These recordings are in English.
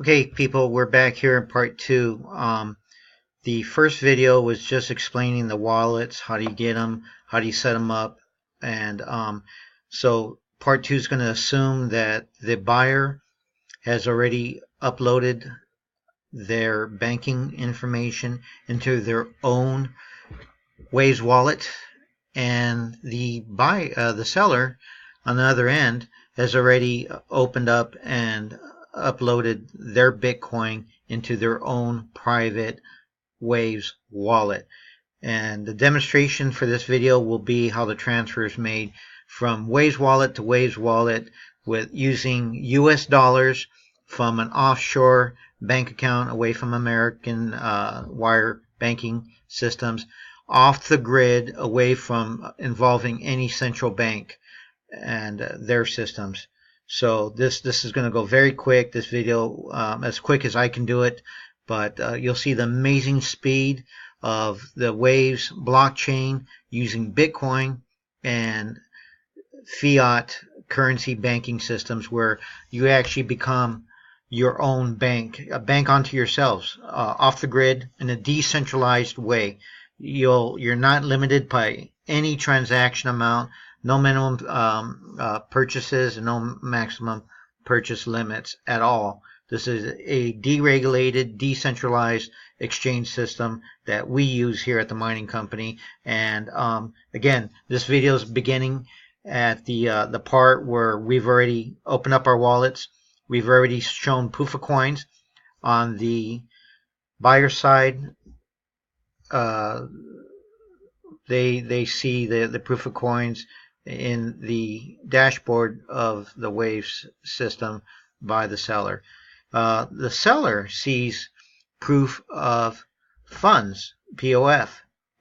Okay, people, we're back here in part two. The first video was just explaining the wallets, how do you get them, how do you set them up, and so part two is going to assume that the buyer has already uploaded their banking information into their own Waves wallet, and the seller on the other end has already opened up and uploaded their Bitcoin into their own private Waves wallet. And the demonstration for this video will be how the transfer is made from Waves wallet to Waves wallet with using US dollars from an offshore bank account away from American wire banking systems, off the grid, away from involving any central bank and their systems. So this is going to go very quick. This video, as quick as I can do it, but you'll see the amazing speed of the Waves blockchain using Bitcoin and fiat currency banking systems, where you actually become your own bank, a bank unto yourselves, off the grid in a decentralized way. You're not limited by any transaction amount, no minimum purchases, and no maximum purchase limits at all. This is a deregulated, decentralized exchange system that we use here at the mining company. And again, this video is beginning at the part where we've already opened up our wallets. We've already shown proof of coins on the buyer side. They see the proof of coins in the dashboard of the Waves system by the seller. The seller sees proof of funds, POF,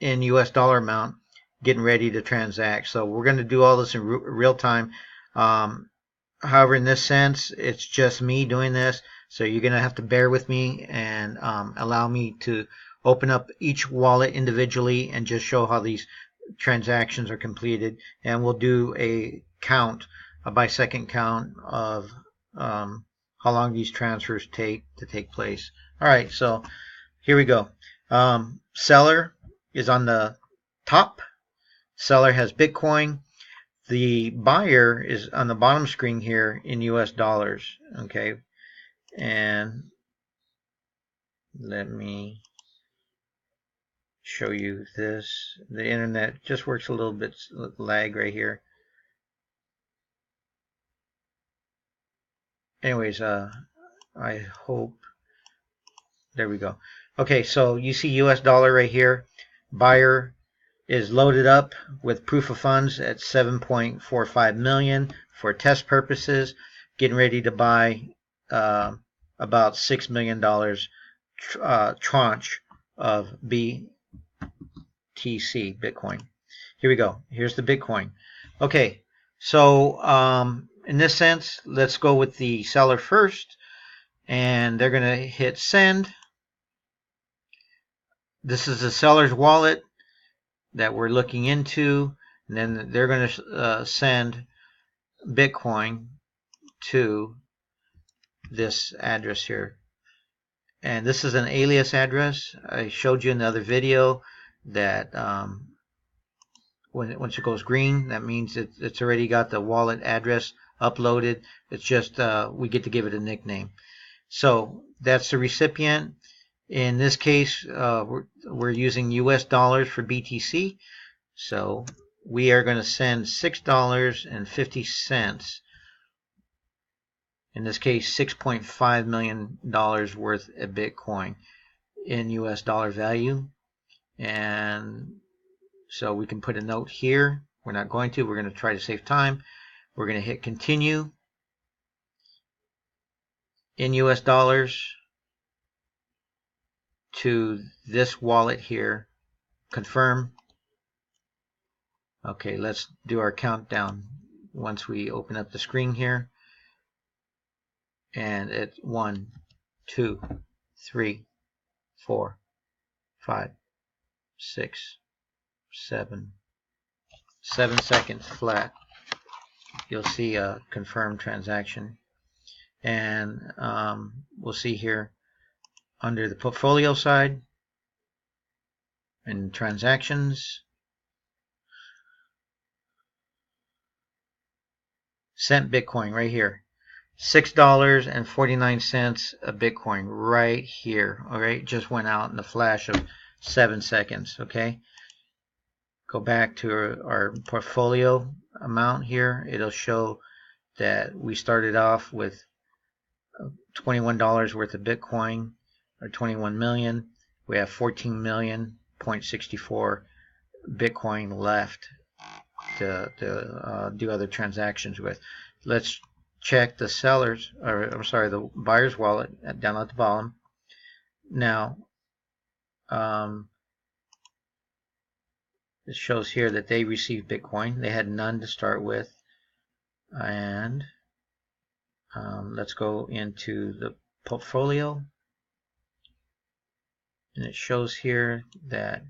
in US dollar amount, getting ready to transact. So we're going to do all this in real time. However, in this sense, it's just me doing this, so you're going to have to bear with me and allow me to open up each wallet individually and just show how these transactions are completed. And we'll do a count, a by second count of how long these transfers take to take place. All right, so here we go. Seller is on the top. Seller has Bitcoin. The buyer is on the bottom screen here in US dollars. Okay, and let me show you this. The internet just works a little bit lag right here. Anyways, I hope, there we go. Okay, so you see US dollar right here. Buyer is loaded up with proof of funds at 7.45 million for test purposes, getting ready to buy about $6 million tranche of BTC, Bitcoin. Here we go. Here's the Bitcoin. Okay, so in this sense, let's go with the seller first, and they're going to hit send. This is the seller's wallet that we're looking into, and then they're going to send Bitcoin to this address here. And this is an alias address. I showed you in the other video that once it goes green, that means it's already got the wallet address uploaded. It's just we get to give it a nickname. So that's the recipient. In this case, we're using US dollars for BTC. So we are going to send $6.50. In this case, $6.5 million worth of Bitcoin in US dollar value. And so we can put a note here. We're not going to. We're going to try to save time. We're going to hit continue in US dollars to this wallet here. Confirm. Okay, let's do our countdown once we open up the screen here. And it's 1, 2, 3, 4, 5, 6, 7 seconds flat. You'll see a confirmed transaction. And we'll see here under the portfolio side and transactions, sent Bitcoin right here. $6.49 a Bitcoin right here. All right, just went out in a flash of 7 seconds. Okay, go back to our portfolio amount here. It'll show that we started off with $21 worth of Bitcoin, or 21 million. We have 14,000,000.64 Bitcoin left to do other transactions with. Let's check the sellers, or I'm sorry, the buyer's wallet down at the bottom. Now, it shows here that they received Bitcoin. They had none to start with. And let's go into the portfolio. And it shows here that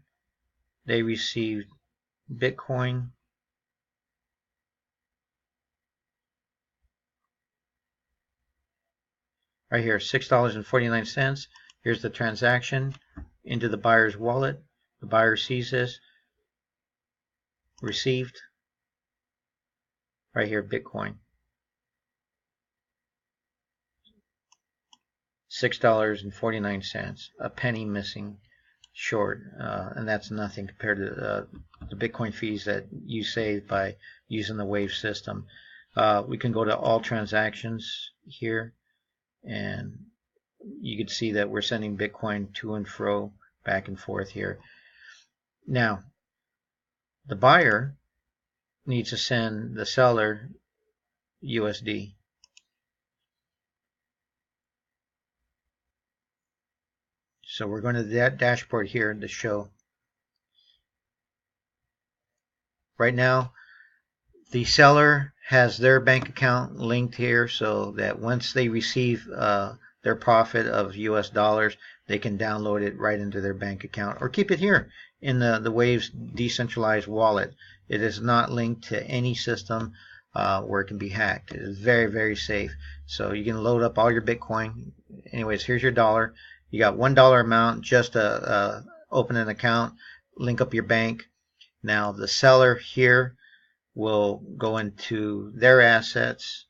they received Bitcoin. Right here, $6.49. Here's the transaction into the buyer's wallet. The buyer sees this. Received. Right here, Bitcoin. $6.49. A penny missing short. And that's nothing compared to the Bitcoin fees that you save by using the Wave system. We can go to all transactions here, and you can see that we're sending Bitcoin to and fro, back and forth here. Now, the buyer needs to send the seller USD. So we're going to that dashboard here to show. Right now, the seller has their bank account linked here, so that once they receive their profit of US dollars, they can download it right into their bank account, or keep it here in the Waves decentralized wallet. It is not linked to any system where it can be hacked. It is very, very safe. So you can load up all your Bitcoin. Anyways, here's your dollar. You got $1 amount just to open an account, link up your bank. Now the seller here will go into their assets,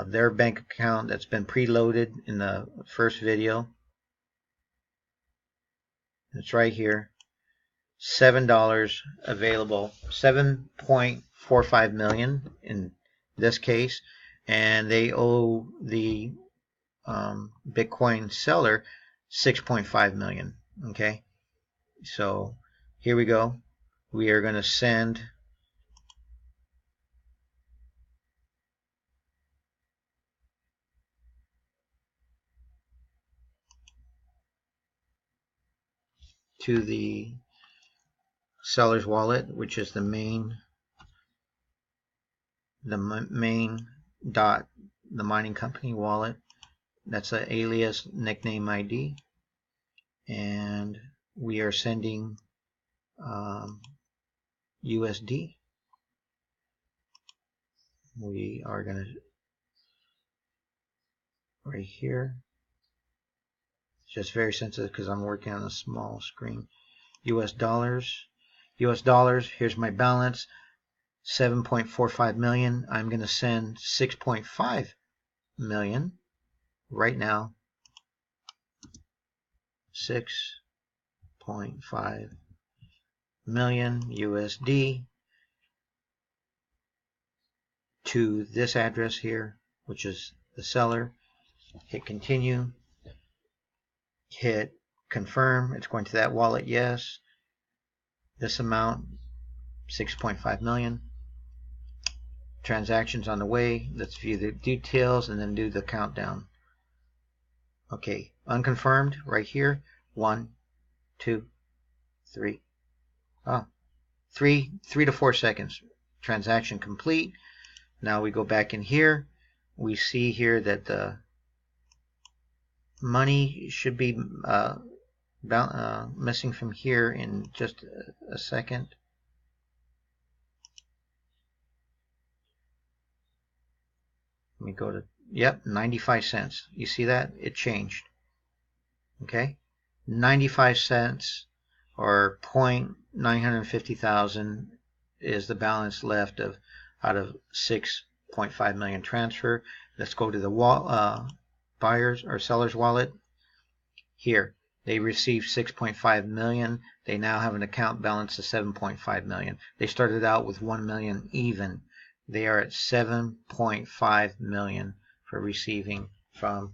their bank account that's been preloaded in the first video. It's right here. $7 available, 7.45 million in this case, and they owe the Bitcoin seller 6.5 million. Okay, so here we go. We are going to send to the seller's wallet, which is the main dot, the mining company wallet. That's an alias nickname ID, and we are sending USD. We are going to right here. It's just very sensitive because I'm working on a small screen. US dollars. Here's my balance. 7.45 million. I'm going to send 6.5 million right now. 6.5 million USD to this address here, which is the seller. Hit continue. Hit confirm. It's going to that wallet. Yes. This amount, 6.5 million. Transactions on the way. Let's view the details and then do the countdown. Okay, unconfirmed right here. 1, 2, 3. Oh, 3 to 4 seconds. Transaction complete. Now we go back in here. We see here that the money should be missing from here in just a second. Let me go to Yep, 95 cents. You see that? It changed. Okay? 95 cents or 0.950,000 is the balance left out of 6.5 million transfer. Let's go to the buyer's or seller's wallet. Here, they received 6.5 million. They now have an account balance of 7.5 million. They started out with 1 million even. They are at 7.5 million for receiving from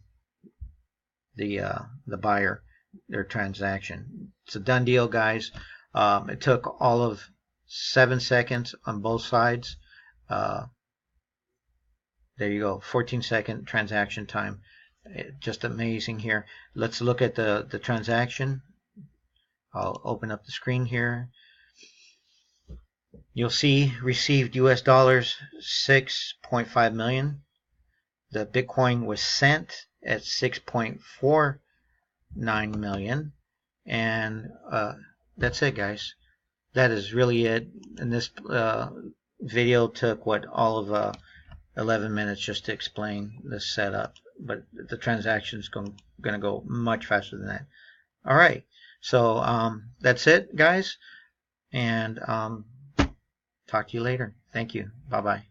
the buyer their transaction. It's a done deal, guys. It took all of 7 seconds on both sides. There you go, 14-second transaction time. Just amazing here. Let's look at the transaction. I'll open up the screen here. You'll see received US dollars 6.5 million. The Bitcoin was sent at 6.49 million. And that's it, guys. That is really it. And this video took all of 11 minutes just to explain the setup, but the transaction is going to go much faster than that. All right, so that's it, guys, and talk to you later. Thank you. Bye-bye.